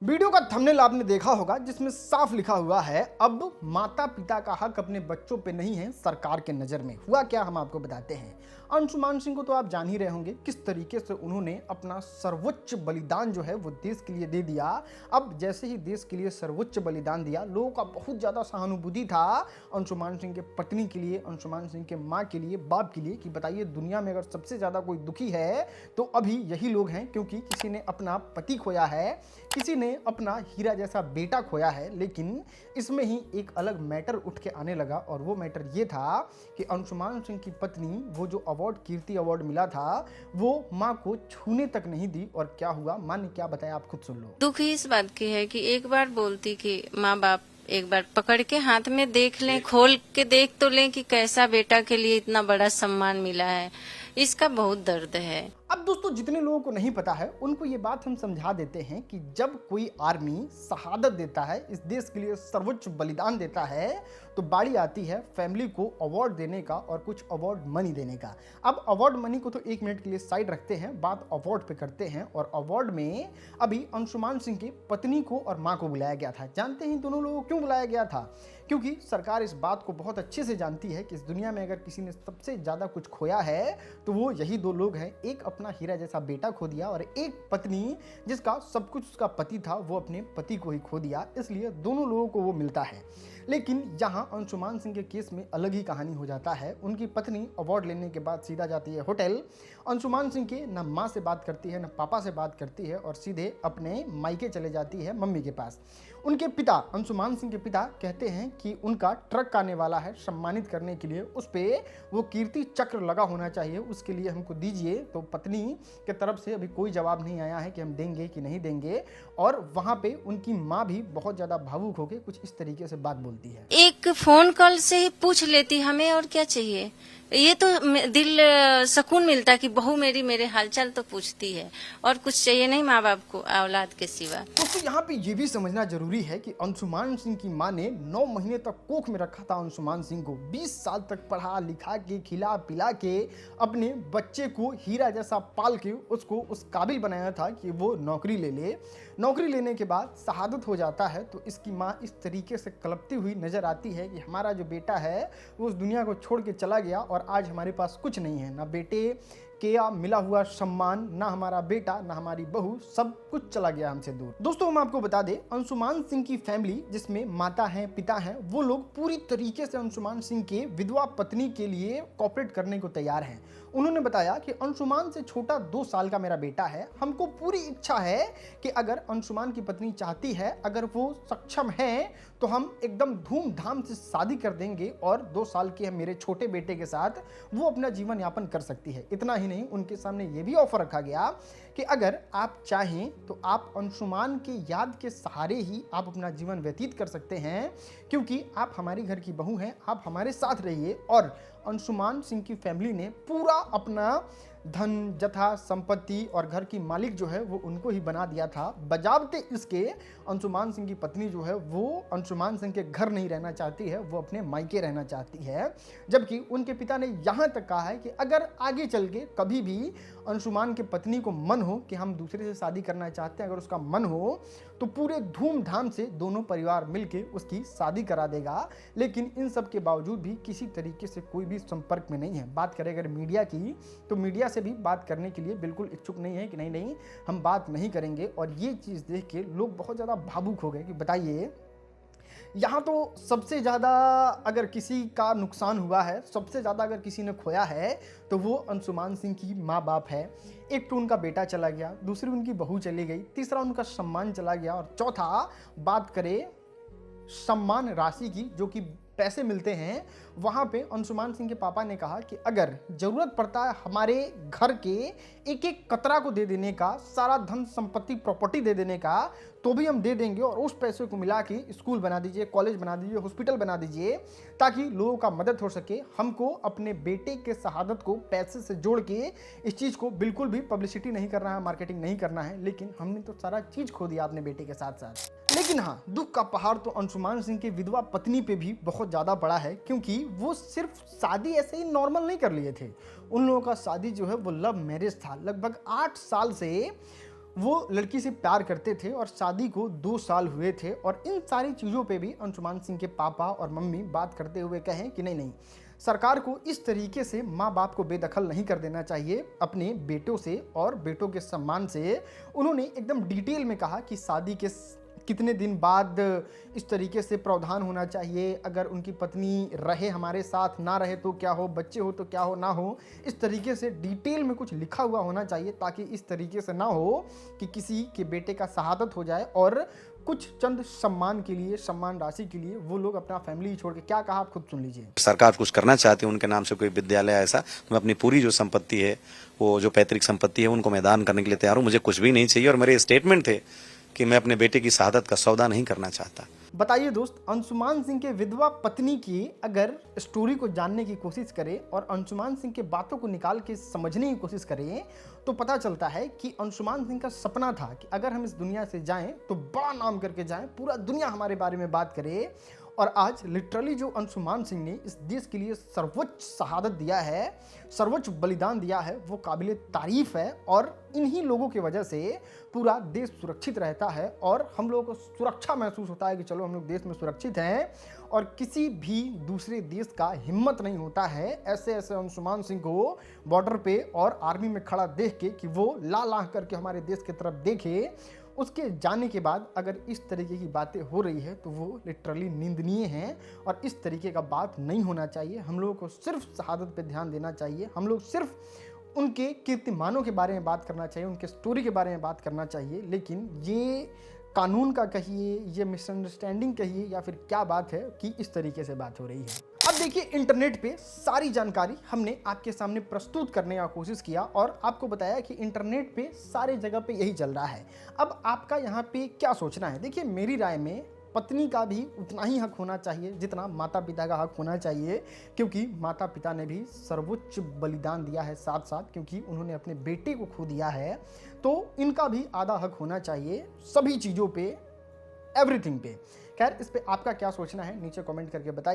Video का thumbnail आपने देखा होगा जिसमें साफ लिखा हुआ है अब माता पिता का हक अपने बच्चों पे नहीं है सरकार के नज़र में। हुआ क्या हम आपको बताते हैं। अंशुमान सिंह को तो आप जान ही रहे होंगे किस तरीके से उन्होंने अपना सर्वोच्च बलिदान जो है वो देश के लिए दे दिया। अब जैसे ही देश के लिए सर्वोच्च बलिदान दिया, लोगों का बहुत ज़्यादा सहानुभूति था अंशुमान सिंह के पत्नी के लिए, अंशुमान सिंह के माँ के लिए, बाप के लिए कि बताइए दुनिया में अगर सबसे ज़्यादा कोई दुखी है तो अभी यही लोग हैं, क्योंकि किसी ने अपना पति खोया है, किसी ने अपना हीरा जैसा बेटा खोया है। लेकिन इसमें ही एक अलग मैटर उठ के आने लगा और वो मैटर ये था कि अंशुमान सिंह की पत्नी वो जो अवार्ड, कीर्ति अवार्ड मिला था, वो माँ को छूने तक नहीं दी। और क्या हुआ, माँ ने क्या बताया आप खुद सुन लो। दुख ही इस बात की है कि एक बार बोलती कि माँ बाप एक बार पकड़ के हाथ में देख लें, खोल के देख तो लें कि कैसा बेटा के लिए इतना बड़ा सम्मान मिला है। इसका बहुत दर्द है। अब दोस्तों, जितने लोगों को नहीं पता है उनको ये बात हम समझा देते हैं कि जब कोई आर्मी शहादत देता है, इस देश के लिए सर्वोच्च बलिदान देता है, तो बारी आती है फैमिली को अवार्ड देने का और कुछ अवार्ड मनी देने का। अब अवार्ड मनी को तो एक मिनट के लिए साइड रखते हैं, बात अवार्ड पे करते हैं। और अवार्ड में अभी अंशुमान सिंह की पत्नी को और माँ को बुलाया गया था। जानते हैं दोनों लोगों को क्यों बुलाया गया था? क्योंकि सरकार इस बात को बहुत अच्छे से जानती है कि इस दुनिया में अगर किसी ने सबसे ज़्यादा कुछ खोया है तो वो यही दो लोग हैं। एक अपना हीरा जैसा बेटा खो दिया और एक पत्नी जिसका सब कुछ उसका पति था, वो अपने पति को ही खो दिया। इसलिए दोनों लोगों को वो मिलता है। लेकिन यहाँ अंशुमान सिंह के केस में अलग ही कहानी हो जाता है। उनकी पत्नी अवार्ड लेने के बाद सीधा जाती है होटल। अंशुमान सिंह के ना माँ से बात करती है, ना पापा से बात करती है और सीधे अपने मायके चले जाती है मम्मी के पास। उनके पिता, अंशुमान सिंह के पिता कहते हैं कि उनका ट्रक आने वाला है सम्मानित करने के लिए, उस पे वो कीर्ति चक्र लगा होना चाहिए, उसके लिए हमको दीजिए। तो पत्नी के तरफ से अभी कोई जवाब नहीं आया है कि हम देंगे कि नहीं देंगे। और वहाँ पे उनकी माँ भी बहुत ज़्यादा भावुक होकर कुछ इस तरीके से बात बोलती है। एक फोन कॉल से ही पूछ लेती हमें और क्या चाहिए। ये तो दिल सुकून मिलता कि बहू मेरी मेरे हालचाल तो पूछती है, और कुछ चाहिए नहीं माँ बाप को औलाद के सिवा। तो यहाँ पे ये भी समझना जरूरी है कि अंशुमान सिंह की माँ ने 9 महीने तक कोख में रखा था अंशुमान सिंह को, 20 साल तक पढ़ा लिखा के, खिला पिला के, अपने बच्चे को हीरा जैसा पाल के उसको उस काबिल बनाया था कि वो नौकरी ले ले। नौकरी लेने के बाद शहादत हो जाता है तो इसकी माँ इस तरीके से कलपती हुई नजर आती है कि हमारा जो बेटा है वो उस दुनिया को छोड़ के चला गया और आज हमारे पास कुछ नहीं है, ना बेटे के मिला हुआ सम्मान, ना हमारा बेटा, ना हमारी बहू, सब कुछ चला गया हमसे दूर। दोस्तों, हम आपको बता दें, अंशुमान सिंह की फैमिली जिसमें माता हैं, पिता हैं, वो लोग पूरी तरीके से अंशुमान सिंह के विधवा पत्नी के लिए कॉपरेट करने को तैयार हैं। उन्होंने बताया कि अंशुमान से छोटा 2 साल का मेरा बेटा है, हमको पूरी इच्छा है कि अगर अंशुमान की पत्नी चाहती है, अगर वो सक्षम है, तो हम एकदम धूमधाम से शादी कर देंगे और 2 साल के मेरे छोटे बेटे के साथ वो अपना जीवन यापन कर सकती है। इतना ही नहीं, उनके सामने ये भी ऑफर रखा गया कि अगर आप चाहें तो आप अंशुमान के याद के सहारे ही आप अपना जीवन व्यतीत कर सकते हैं, क्योंकि आप हमारी घर की बहू हैं, आप हमारे साथ रहिए। और अंशुमान सिंह की फैमिली ने पूरा अपना धन, जथा, संपत्ति और घर की मालिक जो है वो उनको ही बना दिया था। बजावते इसके अंशुमान सिंह की पत्नी जो है वो अंशुमान सिंह के घर नहीं रहना चाहती है, वो अपने मायके रहना चाहती है। जबकि उनके पिता ने यहाँ तक कहा है कि अगर आगे चल के कभी भी अंशुमान की पत्नी को मन हो कि हम दूसरे से शादी करना चाहते हैं, अगर उसका मन हो तो पूरे धूमधाम से दोनों परिवार मिलके उसकी शादी करा देगा। लेकिन इन सब के बावजूद भी किसी तरीके से कोई भी संपर्क में नहीं है। बात करें अगर मीडिया की, तो मीडिया से भी बात करने के लिए बिल्कुल इच्छुक नहीं है कि नहीं हम बात नहीं करेंगे। और ये चीज़ देख के लोग बहुत ज़्यादा भावुक हो गए कि बताइए, यहाँ तो सबसे ज़्यादा अगर किसी का नुकसान हुआ है, सबसे ज़्यादा अगर किसी ने खोया है तो वो अंशुमान सिंह की माँ बाप है। एक तो उनका बेटा चला गया, दूसरी उनकी बहू चली गई, तीसरा उनका सम्मान चला गया, और चौथा बात करें सम्मान राशि की, जो कि पैसे मिलते हैं, वहाँ पे अंशुमान सिंह के पापा ने कहा कि अगर ज़रूरत पड़ता है हमारे घर के एक एक कतरा को दे देने का, सारा धन संपत्ति प्रॉपर्टी दे देने का, तो भी हम दे देंगे। और उस पैसे को मिला के स्कूल बना दीजिए, कॉलेज बना दीजिए, हॉस्पिटल बना दीजिए, ताकि लोगों का मदद हो सके। हमको अपने बेटे के शहादत को पैसे से जोड़ के इस चीज़ को बिल्कुल भी पब्लिसिटी नहीं करना है, मार्केटिंग नहीं करना है। लेकिन हमने तो सारा चीज़ खो दिया अपने बेटे के साथ साथ। लेकिन हाँ, दुख का पहाड़ तो अंशुमान सिंह की विधवा पत्नी पे भी बहुत ज़्यादा बड़ा है, क्योंकि वो सिर्फ शादी ऐसे ही नॉर्मल नहीं कर लिए थे। उन लोगों का शादी जो है वो लव मैरिज था। लगभग 8 साल से वो लड़की से प्यार करते थे और शादी को 2 साल हुए थे, और इन सारी चीज़ों पे भी अंशुमान सिंह के पापा और मम्मी बात करते हुए कहें कि नहीं, सरकार को इस तरीके से माँ बाप को बेदखल नहीं कर देना चाहिए अपने बेटों से और बेटों के सम्मान से। उन्होंने एकदम डिटेल में कहा कि शादी के कितने दिन बाद इस तरीके से प्रावधान होना चाहिए, अगर उनकी पत्नी रहे हमारे साथ, ना रहे तो क्या हो, बच्चे हो तो क्या हो, ना हो, इस तरीके से डिटेल में कुछ लिखा हुआ होना चाहिए, ताकि इस तरीके से ना हो कि किसी के बेटे का शहादत हो जाए और कुछ चंद सम्मान के लिए, सम्मान राशि के लिए वो लोग अपना फैमिली छोड़ के। क्या कहा आप खुद सुन लीजिए। सरकार कुछ करना चाहती है उनके नाम से कोई विद्यालय ऐसा, मैं अपनी पूरी जो संपत्ति है, वो जो पैतृक संपत्ति है, उनको मैं दान करने के लिए तैयार हूँ। मुझे कुछ भी नहीं चाहिए और मेरे स्टेटमेंट थे कि मैं अपने बेटे की शहादत का सौदा नहीं करना चाहता। बताइए दोस्त, अंशुमान सिंह के विधवा पत्नी की अगर स्टोरी को जानने की कोशिश करें और अंशुमान सिंह के बातों को निकाल के समझने की कोशिश करें तो पता चलता है कि अंशुमान सिंह का सपना था कि अगर हम इस दुनिया से जाएं तो बड़ा नाम करके जाएं, पूरा दुनिया हमारे बारे में बात करे। और आज लिटरली जो अंशुमान सिंह ने इस देश के लिए सर्वोच्च शहादत दिया है, सर्वोच्च बलिदान दिया है, वो काबिले तारीफ है। और इन्हीं लोगों की वजह से पूरा देश सुरक्षित रहता है और हम लोगों को सुरक्षा महसूस होता है कि चलो हम लोग देश में सुरक्षित हैं, और किसी भी दूसरे देश का हिम्मत नहीं होता है ऐसे अंशुमान सिंह को बॉर्डर पे और आर्मी में खड़ा देख के कि वो ला करके हमारे देश की तरफ देखे। उसके जाने के बाद अगर इस तरीके की बातें हो रही है तो वो लिटरली निंदनीय हैं और इस तरीके का बात नहीं होना चाहिए। हम लोगों को सिर्फ शहादत पे ध्यान देना चाहिए, हम लोग सिर्फ उनके कीर्तिमानों के बारे में बात करना चाहिए, उनके स्टोरी के बारे में बात करना चाहिए। लेकिन ये कानून का कहिए, ये मिसअंडरस्टैंडिंग कहिए, या फिर क्या बात है कि इस तरीके से बात हो रही है। अब देखिए, इंटरनेट पे सारी जानकारी हमने आपके सामने प्रस्तुत करने का कोशिश किया और आपको बताया कि इंटरनेट पे सारे जगह पे यही चल रहा है। अब आपका यहाँ पे क्या सोचना है? देखिए, मेरी राय में पत्नी का भी उतना ही हक होना चाहिए जितना माता पिता का हक होना चाहिए, क्योंकि माता पिता ने भी सर्वोच्च बलिदान दिया है साथ साथ, क्योंकि उन्होंने अपने बेटे को खो दिया है। तो इनका भी आधा हक होना चाहिए सभी चीज़ों पे, एवरीथिंग पे। खैर, इस पे आपका क्या सोचना है नीचे कमेंट करके बताइए।